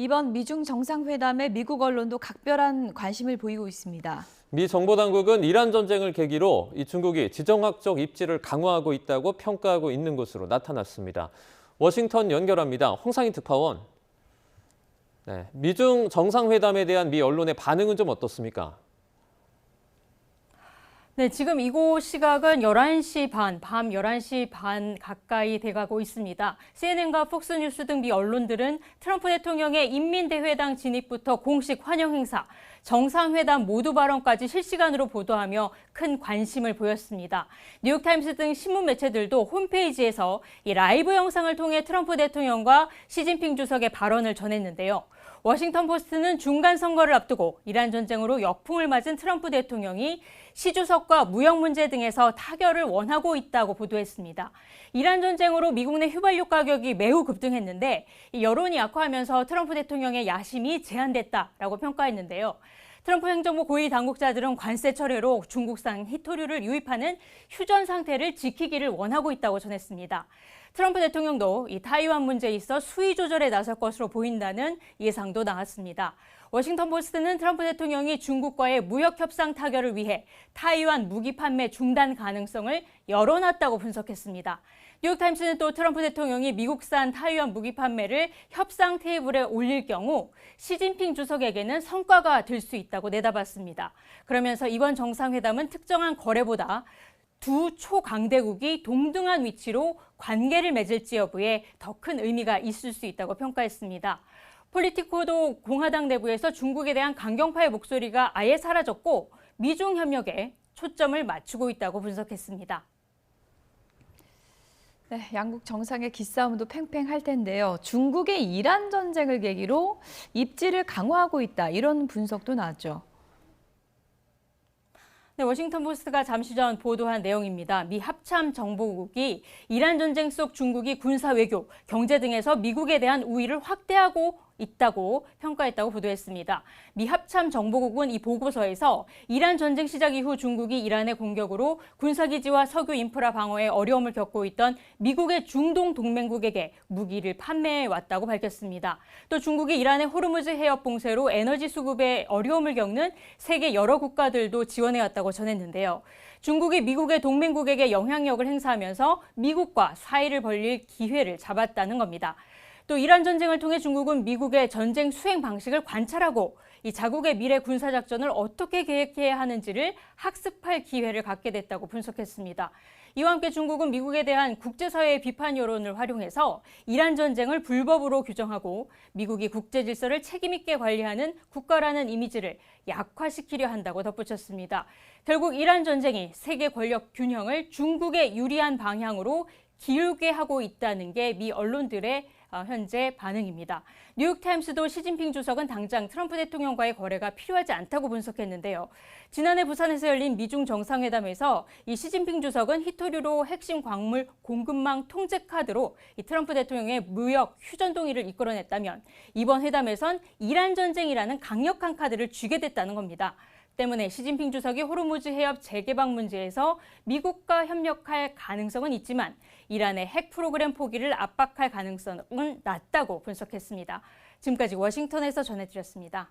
이번 미중 정상회담에 미국 언론도 각별한 관심을 보이고 있습니다. 미 정보당국은 이란 전쟁을 계기로 이 중국이 지정학적 입지를 강화하고 있다고 평가하고 있는 것으로 나타났습니다. 워싱턴 연결합니다. 홍상희 특파원. 네, 미중 정상회담에 대한 미 언론의 반응은 좀 어떻습니까? 네, 지금 이곳 시각은 11시 반, 밤 11시 반 가까이 돼가고 있습니다. CNN과 폭스뉴스 등 미 언론들은 트럼프 대통령의 인민대회당 진입부터 공식 환영 행사, 정상회담 모두 발언까지 실시간으로 보도하며 큰 관심을 보였습니다. 뉴욕타임스 등 신문 매체들도 홈페이지에서 이 라이브 영상을 통해 트럼프 대통령과 시진핑 주석의 발언을 전했는데요. 워싱턴 포스트는 중간 선거를 앞두고 이란 전쟁으로 역풍을 맞은 트럼프 대통령이 시 주석과 무역 문제 등에서 타결을 원하고 있다고 보도했습니다. 이란 전쟁으로 미국 내 휘발유 가격이 매우 급등했는데 여론이 악화하면서 트럼프 대통령의 야심이 제한됐다라고 평가했는데요. 트럼프 행정부 고위 당국자들은 관세 철회로 중국산 히토류를 유입하는 휴전 상태를 지키기를 원하고 있다고 전했습니다. 트럼프 대통령도 이 타이완 문제에 있어 수위 조절에 나설 것으로 보인다는 예상도 나왔습니다. 워싱턴 포스트는 트럼프 대통령이 중국과의 무역 협상 타결을 위해 타이완 무기 판매 중단 가능성을 열어놨다고 분석했습니다. 뉴욕타임스는 또 트럼프 대통령이 미국산 타이완 무기 판매를 협상 테이블에 올릴 경우 시진핑 주석에게는 성과가 될 수 있다고 내다봤습니다. 그러면서 이번 정상회담은 특정한 거래보다 두 초강대국이 동등한 위치로 관계를 맺을지 여부에 더 큰 의미가 있을 수 있다고 평가했습니다. 폴리티코도 공화당 내부에서 중국에 대한 강경파의 목소리가 아예 사라졌고 미중 협력에 초점을 맞추고 있다고 분석했습니다. 네, 양국 정상의 기싸움도 팽팽할 텐데요. 중국의 이란 전쟁을 계기로 입지를 강화하고 있다, 이런 분석도 나왔죠. 네, 워싱턴 포스트가 잠시 전 보도한 내용입니다. 미 합참 정보국이 이란 전쟁 속 중국이 군사 외교, 경제 등에서 미국에 대한 우위를 확대하고 있다고 평가했다고 보도했습니다. 미 합참 정보국은 이 보고서에서 이란 전쟁 시작 이후 중국이 이란의 공격으로 군사기지와 석유 인프라 방어에 어려움을 겪고 있던 미국의 중동 동맹국에게 무기를 판매해 왔다고 밝혔습니다. 또 중국이 이란의 호르무즈 해협 봉쇄로 에너지 수급에 어려움을 겪는 세계 여러 국가들도 지원해 왔다고 전했는데요. 중국이 미국의 동맹국에게 영향력을 행사하면서 미국과 사이를 벌릴 기회를 잡았다는 겁니다. 또 이란 전쟁을 통해 중국은 미국의 전쟁 수행 방식을 관찰하고 이 자국의 미래 군사작전을 어떻게 계획해야 하는지를 학습할 기회를 갖게 됐다고 분석했습니다. 이와 함께 중국은 미국에 대한 국제사회의 비판 여론을 활용해서 이란 전쟁을 불법으로 규정하고 미국이 국제 질서를 책임 있게 관리하는 국가라는 이미지를 약화시키려 한다고 덧붙였습니다. 결국 이란 전쟁이 세계 권력 균형을 중국에 유리한 방향으로 기울게 하고 있다는 게 미 언론들의 현재 반응입니다. 뉴욕타임스도 시진핑 주석은 당장 트럼프 대통령과의 거래가 필요하지 않다고 분석했는데요. 지난해 부산에서 열린 미중 정상회담에서 이 시진핑 주석은 히토류로 핵심 광물 공급망 통제 카드로 이 트럼프 대통령의 무역 휴전 동의를 이끌어냈다면 이번 회담에선 이란 전쟁이라는 강력한 카드를 쥐게 됐다는 겁니다. 때문에 시진핑 주석이 호르무즈 해협 재개방 문제에서 미국과 협력할 가능성은 있지만 이란의 핵 프로그램 포기를 압박할 가능성은 낮다고 분석했습니다. 지금까지 워싱턴에서 전해드렸습니다.